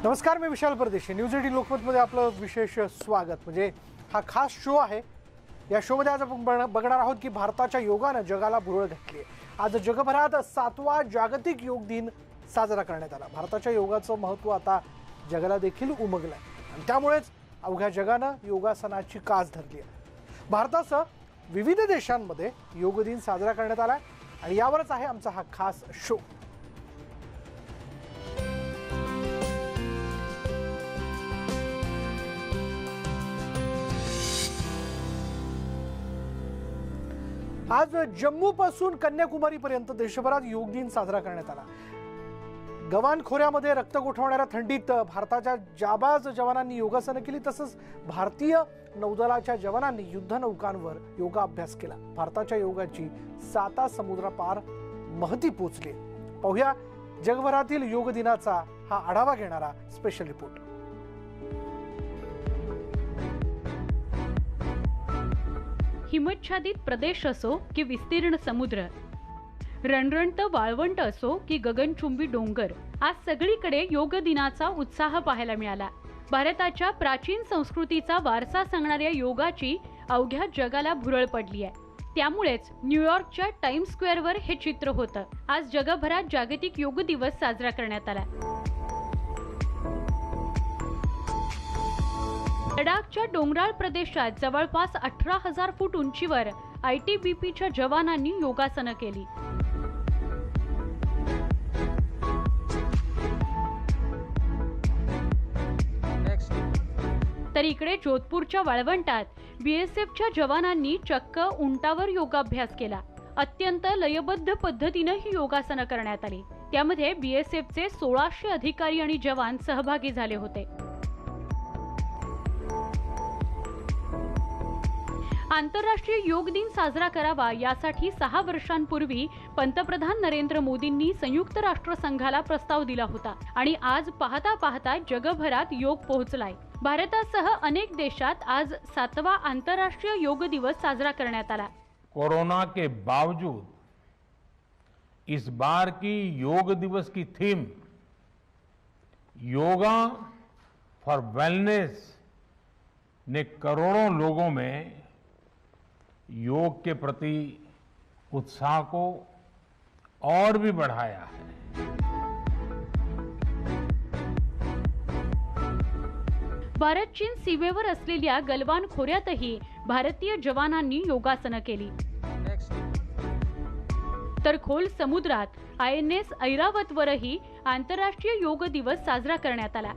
नमस्कार, मी विशाल परदेशी. न्यूज 18 लोकमतमध्ये आपलं विशेष स्वागत. म्हणजे हा खास शो आहे. या शोमध्ये आज आपण बघणार आहोत की भारताच्या योगानं जगाला भुरळ घातली आहे. आज जगभरात 7वा जागतिक योग दिन साजरा करण्यात आला. भारताच्या योगाचं महत्त्व आता जगाला देखील उमगलं आहे आणि त्यामुळेच अवघ्या जगानं योगासनाची कास धरली आहे. भारतासह विविध देशांमध्ये योग दिन साजरा करण्यात आला आणि यावरच आहे आमचा हा खास शो. आज जम्मू पासून कन्याकुमारी पर्यंत देशभरात योग दिन साजरा करण्यात आला. गवान खोऱ्यामध्ये रक्त गोठवणाऱ्या थंडीत भारताच्या जाबाज जवानांनी योगासनं केली. तसंच भारतीय नौदलाच्या जवानांनी युद्धनौकांवर योगाभ्यास केला. भारताच्या योगाची 7 समुद्रापार महती पोचली. पाहूया जगभरातील योग दिनाचा हा आढावा घेणारा स्पेशल रिपोर्ट. हिमच्छादित प्रदेश असो की विस्तीर्ण समुद्र, रणरणत वाळवंट असो की गगनचुंबी डोंगर, आज सगळीकडे योग दिनाचा उत्साह पाहायला मिळाला. भारताच्या प्राचीन संस्कृतीचा वारसा सांगणाऱ्या योगाची अवघ्या जगाला भुरळ पडली आहे. त्यामुळेच न्यूयॉर्कच्या टाइम्स स्क्वेअरवर हे चित्र होतं. आज जगभरात जागतिक योग दिवस साजरा करण्यात आला. लडाखच्या डोंगराळ प्रदेशात जवळपास 18,000 फूट उंचीवर ITBPच्या जवानांनी योगासनं केली. तर इकडे जोधपूरच्या वाळवंटात BSFच्या जवानांनी चक्क उंटावर योगाभ्यास केला. अत्यंत लयबद्ध पद्धतीनं ही योगासनं करण्यात आली. त्यामध्ये BSFचे 1600 अधिकारी आणि जवान सहभागी झाले होते. आंतरराष्ट्रीय योग दिन साजरा करावा यासाठी 6 वर्षांपूर्वी पंतप्रधान नरेंद्र मोदींनी संयुक्त राष्ट्र संघाला प्रस्ताव दिला होता आणि आज पाहता पाहता जगभरात योग पोहोचलाय. भारतासह अनेक देशात आज 7वा आंतरराष्ट्रीय योग दिवस साजरा करण्यात आला. कोरोना के बावजूद इस बार की योग दिवस की थीम योगा फॉर वेलनेस ने करोड़ों लोगों में योग के प्रति उत्साह को और भी बढ़ाया है. भारत चीन सीमेवर असलेल्या गलवान खोऱ्यातही भारतीय जवानांनी योगासनं केली. तर खोल समुद्रात INS ऐरावतवरही आंतरराष्ट्रीय योग दिवस साजरा करण्यात आला.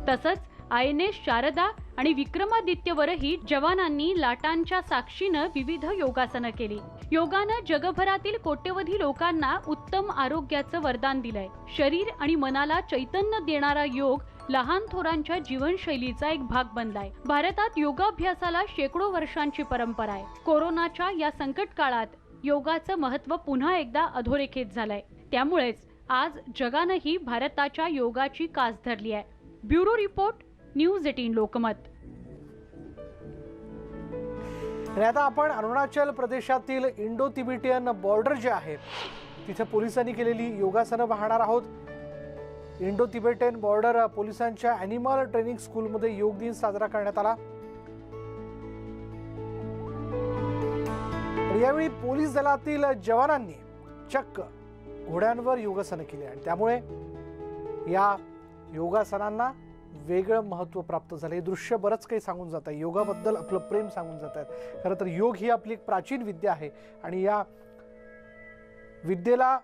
तसंच INS शारदा आणि विक्रमादित्यवरही जवानांनी लाटांच्या साक्षीनं विविध योगासनं केली. योगानं जगभरातील कोट्यवधी लोकांना उत्तम आरोग्याचं वरदान दिलंय. शरीर आणि मनाला चैतन्य देणारा योग लहान थोरांच्या जीवनशैलीचा एक भाग बनलाय. भारतात योगाभ्यासाला शेकडो वर्षांची परंपरा आहे. कोरोनाच्या या संकट काळात योगाचं महत्त्व पुन्हा एकदा अधोरेखित झालंय. त्यामुळेच आज जगानंही भारताच्या योगाची कास धरली आहे. Bureau report, news 18 Lokmat. आता आपण अरुणाचल प्रदेशातील इंडो तिबेटियन बॉर्डर जे आहे तिथे पोलिसांनी केलेली योगासनं पाहणार आहोत. इंडो तिबेटियन बॉर्डर पोलिसांच्या ॲनिमल ट्रेनिंग स्कूलमध्ये योग दिन साजरा करण्यात आला. यावेळी पोलीस दलातील जवानांनी चक्क घोड्यांवर योगासनं केली आणि त्यामुळे या योगासनांना वेगळं महत्त्व प्राप्त झालं. हे दृश्य बरंच काही सांगून जात आहे. योगाबद्दल आपलं प्रेम सांगून जात आहेत. खरं तर योग ही आपली एक प्राचीन विद्या आहे आणि या विद्येला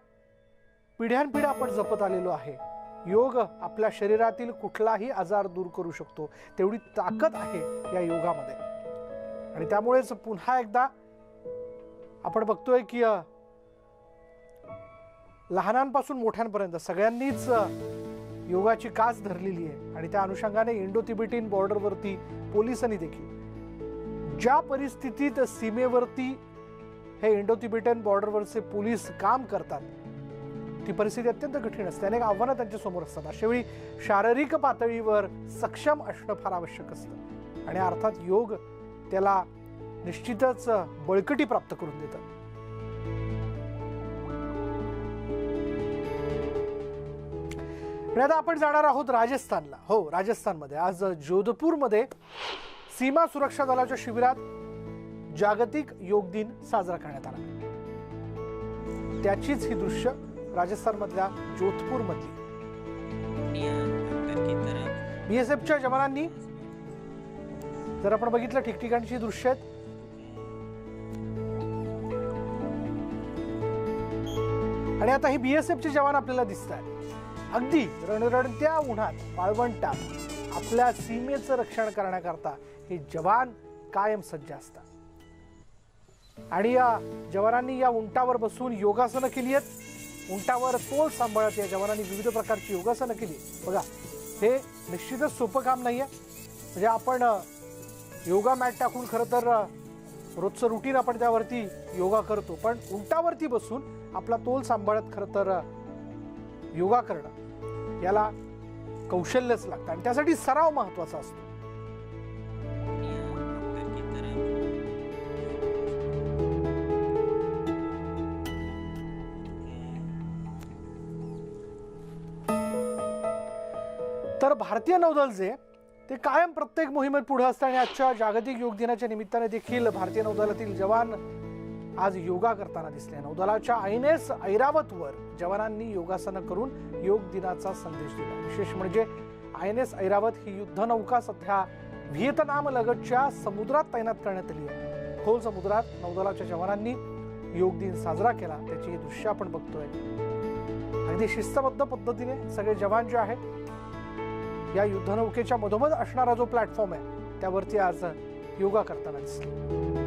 पिढ्यानपिढ्या आपण जपत आलेलो आहे. योग आपल्या शरीरातील कुठलाही आजार दूर करू शकतो. तेवढी ताकद आहे या योगामध्ये आणि त्यामुळेच पुन्हा एकदा आपण बघतोय की लहानांपासून मोठ्यांपर्यंत सगळ्यांनीच योगाची कास धरलेली आहे आणि त्या अनुषंगाने इंडो तिबेटियन बॉर्डरवरती पोलिसांनी देखील ज्या परिस्थितीत सीमेवरती हे इंडो तिबेटियन बॉर्डरवरचे पोलीस काम करतात ती परिस्थिती अत्यंत कठीण असते. अनेक आव्हानं त्यांच्या समोर असतात. अशावेळी शारीरिक पातळीवर सक्षम असणं फार आवश्यक असतं आणि अर्थात योग त्याला निश्चितच बळकटी प्राप्त करून देतं. आणि आता आपण जाणार आहोत राजस्थानला. हो, राजस्थानमध्ये आज जोधपूरमध्ये सीमा सुरक्षा दलाच्या शिबिरात जागतिक योग दिन साजरा करण्यात आला. त्याचीच ही दृश्य राजस्थानमधल्या जोधपूरमधली. बीएसएफच्या जवानांनी, जर आपण बघितलं ठिकठिकाणची दृश्य आहेत, आणि आता ही बीएसएफचे जवान आपल्याला दिसत आहेत अगदी रणरणत्या उन्हात वाळवंटात आपल्या सीमेचं रक्षण करण्याकरता हे जवान कायम सज्ज असतात. आणि या जवानांनी या उंटावर बसून योगासनं केली आहेत. उंटावर तोल सांभाळत या जवानांनी विविध प्रकारची योगासनं केली. बघा, हे निश्चितच सोपं काम नाहीये. म्हणजे आपण योगा मॅट टाकून खरं तर रोजचं रुटीन आपण त्यावरती योगा करतो, पण उंटावरती बसून आपला तोल सांभाळत खरं तर योगा करणं याला कौशल्यच लागतं आणि त्यासाठी सराव महत्वाचा असतो. तर भारतीय नौदल जे ते कायम प्रत्येक मोहिमेत पुढे असतं आणि आजच्या जागतिक योग दिनाच्या निमित्ताने देखील भारतीय नौदलातील जवान आज योगा करताना दिसले. नौदलाच्या INS ऐरावतवर जवानांनी योगासनं करून योग दिनाचा संदेश दिला. विशेष म्हणजे INS ऐरावत ही युद्धनौका सध्या व्हिएतनाम लगतच्या समुद्रात तैनात करण्यात आली आहे. खोल समुद्रात नौदलाच्या जवानांनी योग दिन साजरा केला. त्याची ही दृश्य आपण बघतोय. अगदी शिस्तबद्ध पद्धतीने सगळे जवान जे आहेत या युद्धनौकेच्या मधोमध असणारा जो प्लॅटफॉर्म आहे त्यावरती आज योगा करताना दिसले.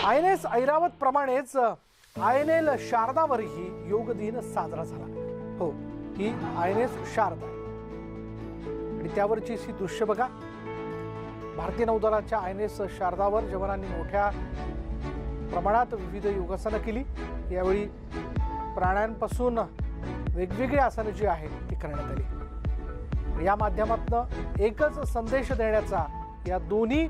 INS ऐरावत प्रमाणेच INL शारदावरही योग दिन साजरा झाला. हो, ही INS शारदा आहे आणि त्यावरची ही दृश्य बघा. भारतीय नौदलाच्या INS शारदावर जवानांनी मोठ्या प्रमाणात विविध योगासनं केली. यावेळी प्राण्यांपासून वेगवेगळी आसनं जी आहेत ती करण्यात आली. या माध्यमातून एकच संदेश देण्याचा या दोन्ही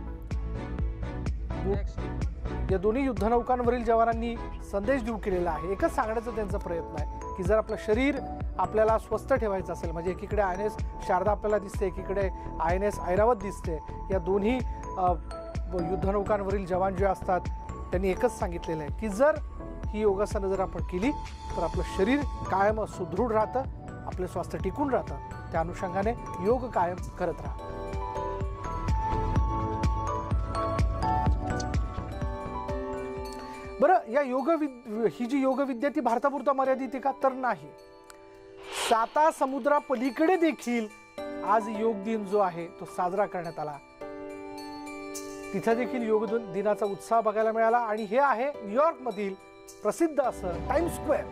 युद्धनौकांवरील जवानांनी संदेश देऊ केलेला आहे. एकच सांगण्याचा त्यांचा प्रयत्न आहे की जर आपलं शरीर आपल्याला स्वस्थ ठेवायचं असेल, म्हणजे एकीकडे INS शारदा आपल्याला दिसते, एकीकडे INS ऐरावत दिसते, या दोन्ही युद्धनौकांवरील जवान जे असतात त्यांनी एकच सांगितलेलं आहे की जर ही योगासनं जर आपण केली तर आपलं शरीर कायम सुदृढ राहतं, आपलं स्वास्थ्य टिकून राहतं. त्या अनुषंगाने योग कायम करत राहा. बरं, या ही जी योगविद्या ती भारतापुरता मर्यादित आहे का? तर नाही. 7 समुद्रापलीकडे देखील आज योग दिन जो आहे तो साजरा करण्यात आला. तिथे देखील योग दिनाचा उत्साह बघायला मिळाला. आणि हे आहे न्यूयॉर्क मधील प्रसिद्ध असं टाइम्स स्क्वेअर.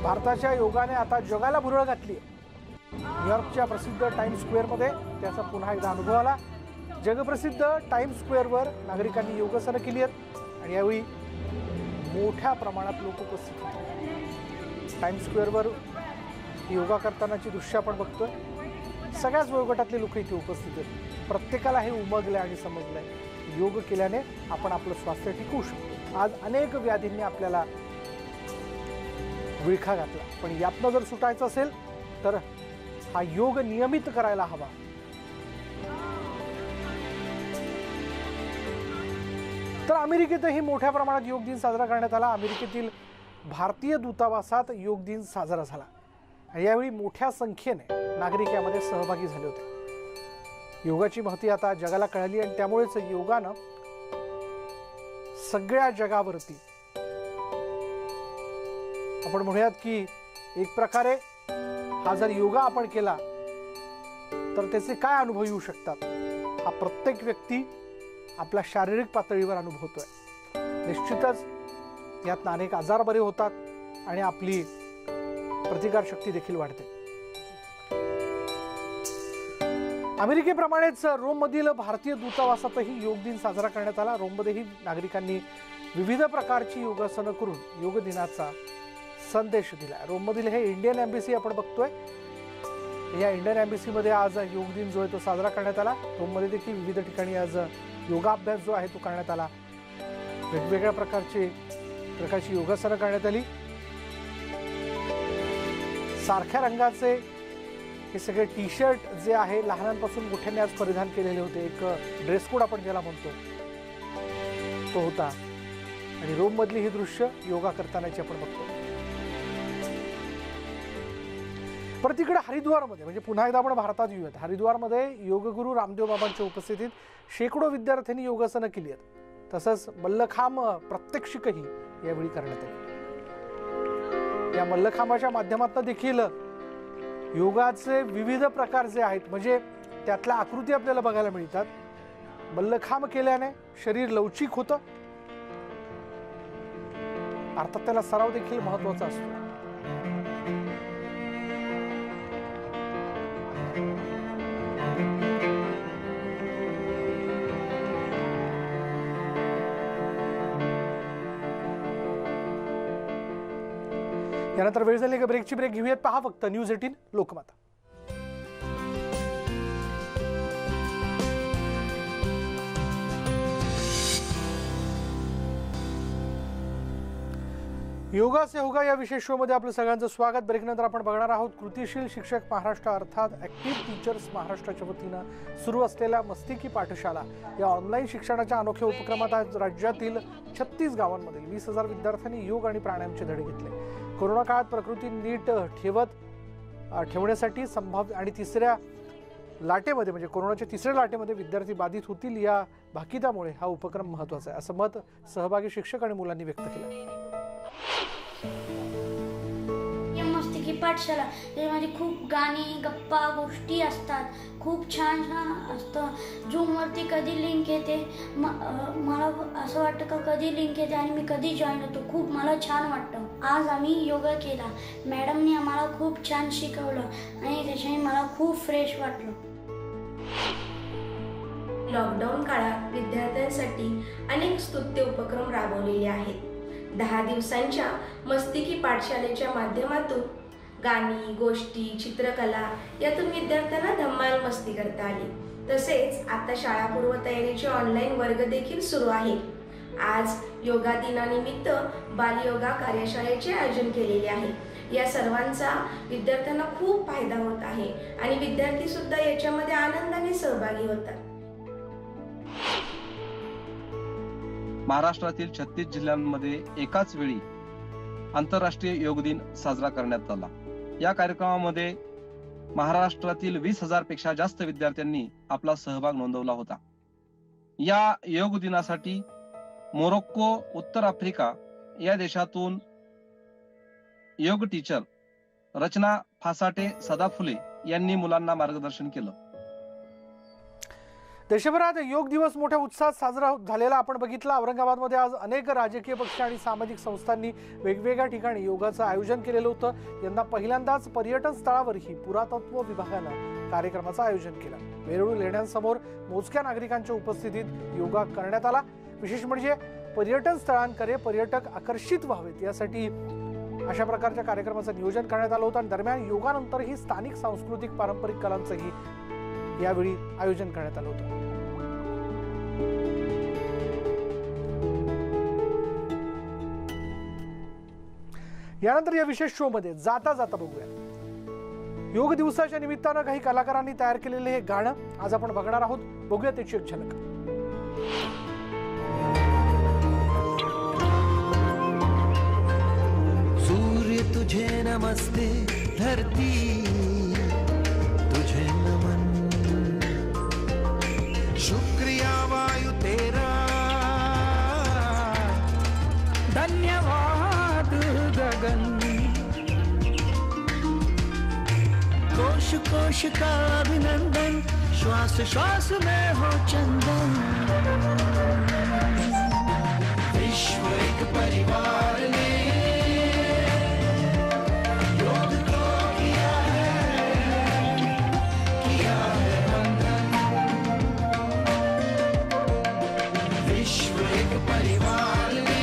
भारताच्या योगाने आता जगाला भुरळ घातली आहे. न्यूयॉर्कच्या प्रसिद्ध टाइम्स स्क्वेअरमध्ये त्याचा पुन्हा एकदा अनुभव आला. जगप्रसिद्ध टाइम्स स्क्वेअरवर नागरिकांनी योगासनं केली आहेत आणि यावेळी मोठ्या प्रमाणात लोक उपस्थित होते. टाइम्स स्क्वेअरवर योगा करतानाची दृश्य आपण बघतोय. सगळ्याच वयोगटातले लोक इथे उपस्थित आहेत. प्रत्येकाला हे उमगलंय आणि समजलंय योग केल्याने आपण आपलं स्वास्थ्य टिकवू शकतो. आज अनेक व्याधींनी आपल्याला विळखा घातला, पण यातनं जर सुटायचं असेल तर हा योग नियमित करायला हवा. तर अमेरिकेतही मोठ्या प्रमाणात योग दिन साजरा करण्यात आला. अमेरिकेतील भारतीय दूतावासात योग दिन साजरा झाला. यावेळी मोठ्या संख्येने नागरिक यामध्ये सहभागी झाले होते. योगाची महती आता जगाला कळली आणि त्यामुळेच योगानं सगळ्या जगावरती आपण म्हणूयात की एक प्रकारे हा जर योगा आपण केला तर त्याचे काय अनुभव येऊ शकतात हा प्रत्येक व्यक्ती आपल्या शारीरिक पातळीवर अनुभवतोय. निश्चितच यात अनेक आजार बरे होतात आणि आपली प्रतिकारशक्ती देखील वाढते. अमेरिकेप्रमाणेच रोममधील भारतीय दूतावासातही योग दिन साजरा करण्यात आला. रोममध्येही नागरिकांनी विविध प्रकारची योगासनं करून योग दिनाचा संदेश दिला. रोममधील हे इंडियन एम्बसी आपण बघतोय. या इंडियन एम्बसीमध्ये आज योग दिन जो आहे तो साजरा करण्यात आला. रोममध्ये देखील विविध ठिकाणी आज योगाभ्यास जो आहे तो करण्यात आला. वेगवेगळ्या प्रकारची योगासनं करण्यात आली. सारख्या रंगाचे हे सगळे टी शर्ट जे आहे लहानांपासून मोठ्यांनी आज परिधान केलेले होते. एक ड्रेस कोड आपण ज्याला म्हणतो तो होता. आणि रोम मधली ही दृश्य योगा करतानाची आपण बघतो. परत तिकडे हरिद्वारमध्ये म्हणजे पुन्हा एकदा आपण भारतात येऊयात. हरिद्वारमध्ये योगगुरू रामदेव बाबांच्या उपस्थितीत शेकडो विद्यार्थ्यांनी योगासनं केली आहेत. तसंच मल्लखांब प्रात्यक्षिकही यावेळी करण्यात आले. या मल्लखांबाच्या माध्यमातून देखील योगाचे विविध प्रकार जे आहेत म्हणजे त्यातल्या आकृती आपल्याला बघायला मिळतात. मल्लखांब केल्याने शरीर लवचिक होतं. अर्थात त्याला सराव देखील महत्वाचा असतो. यानंतर वेळ झाली का ब्रेकची ब्रेक घेऊयात. पहा फक्त न्यूज 18 लोकमत. योगा से होगा या विशेष शो मध्ये आपलं सगळ्यांचं स्वागत. ब्रेकनंतर आपण बघणार आहोत कृतिशील शिक्षक महाराष्ट्र अर्थात ऍक्टिव्ह टीचर्स महाराष्ट्राच्या वतीनं सुरू असलेल्या मस्तिकी पाठशाला या ऑनलाईन शिक्षणाच्या अनोख्या उपक्रमात आज राज्यातील 36 गावांमधील 20,000 विद्यार्थ्यांनी योग आणि प्राणायामचे धडे घेतले. कोरोना काळात प्रकृती नीट ठेवण्यासाठी संभाव्य आणि तिसऱ्या लाटेमध्ये म्हणजे कोरोनाच्या तिसऱ्या लाटेमध्ये विद्यार्थी बाधित होतील या भाकितामुळे हा उपक्रम महत्त्वाचा आहे असं मत सहभागी शिक्षक आणि मुलांनी व्यक्त केलं. मस्तिकी पाठशाला त्यामध्ये खूप गाणी गप्पा गोष्टी असतात. खूप छान छान असतं. झूमवरती कधी लिंक येते मला असं वाटतं का कधी लिंक येते आणि मी कधी जॉईन होतो. खूप मला छान वाटतं. आज आम्ही योगा केला. मॅडमनी आम्हाला खूप छान शिकवलं आणि त्याच्याने मला खूप फ्रेश वाटलं. लॉकडाऊन काळात विद्यार्थ्यांसाठी अनेक स्तुत्य उपक्रम राबवलेले आहेत. 10 दिवसांच्या मस्तिकी पाठशालेच्या माध्यमातून गाणी गोष्टी चित्रकला यातून विद्यार्थ्यांना धम्माल मस्ती करता आली. तसेच आता शाळापूर्व तयारीचे ऑनलाईन वर्ग देखील सुरू आहे. आज योगा दिनानिमित्त बालयोगा कार्यशाळेचे आयोजन केलेले आहे. या सर्वांचा विद्यार्थ्यांना खूप फायदा होत आहे आणि विद्यार्थी सुद्धा याच्यामध्ये आनंदाने सहभागी होतात. महाराष्ट्रातील 36 जिल्ह्यांमध्ये एकाच वेळी आंतरराष्ट्रीय योग दिन साजरा करण्यात आला. या कार्यक्रमामध्ये महाराष्ट्रातील 20,000 पेक्षा जास्त विद्यार्थ्यांनी आपला सहभाग नोंदवला होता. या योग दिनासाठी मोरोक्को, उत्तर आफ्रिका या देशातून योग टीचर रचना फासाटे सदाफुले यांनी मुलांना मार्गदर्शन केलं. देशभरात योग दिवस मोठ्या उत्साहात साजरा झालेला आपण बघितला. औरंगाबादमध्ये आज अनेक राजकीय पक्ष आणि सामाजिक संस्थांनी वेगवेगळ्या ठिकाणी योगाचं आयोजन केलेलं होतं. यंदा पहिल्यांदाच पर्यटन स्थळावरही पुरातत्व विभागानं कार्यक्रमाचं आयोजन केलं. वेरूळ लेण्यांसमोर मोजक्या नागरिकांच्या उपस्थितीत योगा करण्यात आला. विशेष म्हणजे पर्यटन स्थळांकडे पर्यटक आकर्षित व्हावेत यासाठी अशा प्रकारच्या कार्यक्रमाचं नियोजन करण्यात आलं होतं. आणि दरम्यान योगानंतरही स्थानिक सांस्कृतिक पारंपरिक कलांचंही यावेळी आयोजन करण्यात आलं होतं. यानंतर या विशेष शो मध्ये जाता जाता बघूया योग दिवसाच्या निमित्तानं काही कलाकारांनी तयार केलेले हे गाणं आज आपण बघणार आहोत. बघूया त्याची एक झलक. सूर्य तुझे नमस्ते, धरती तुझे नमन, शुक्रिया वायु तेरा, धन्यवाद गगन, कोश कोश का अभिनंदन, श्वास श्वास में हो चंदन, विश्व एक परिवार ने योग को किया है बंधन, विश्व एक परिवार ने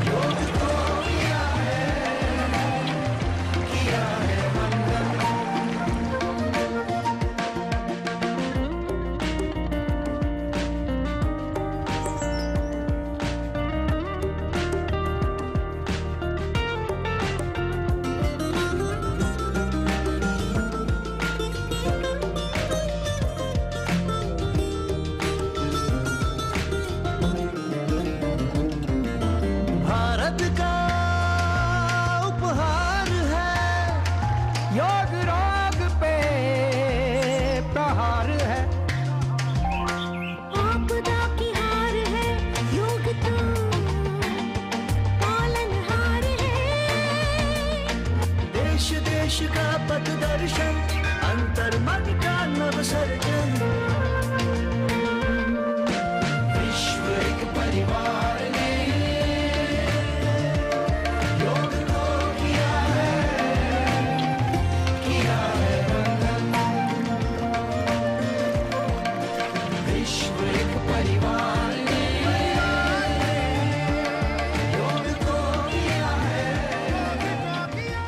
योग को किया है बंधन। देश का पथदर्शन, अंतर्मन का नवसर्जन। विश्व एक परिवार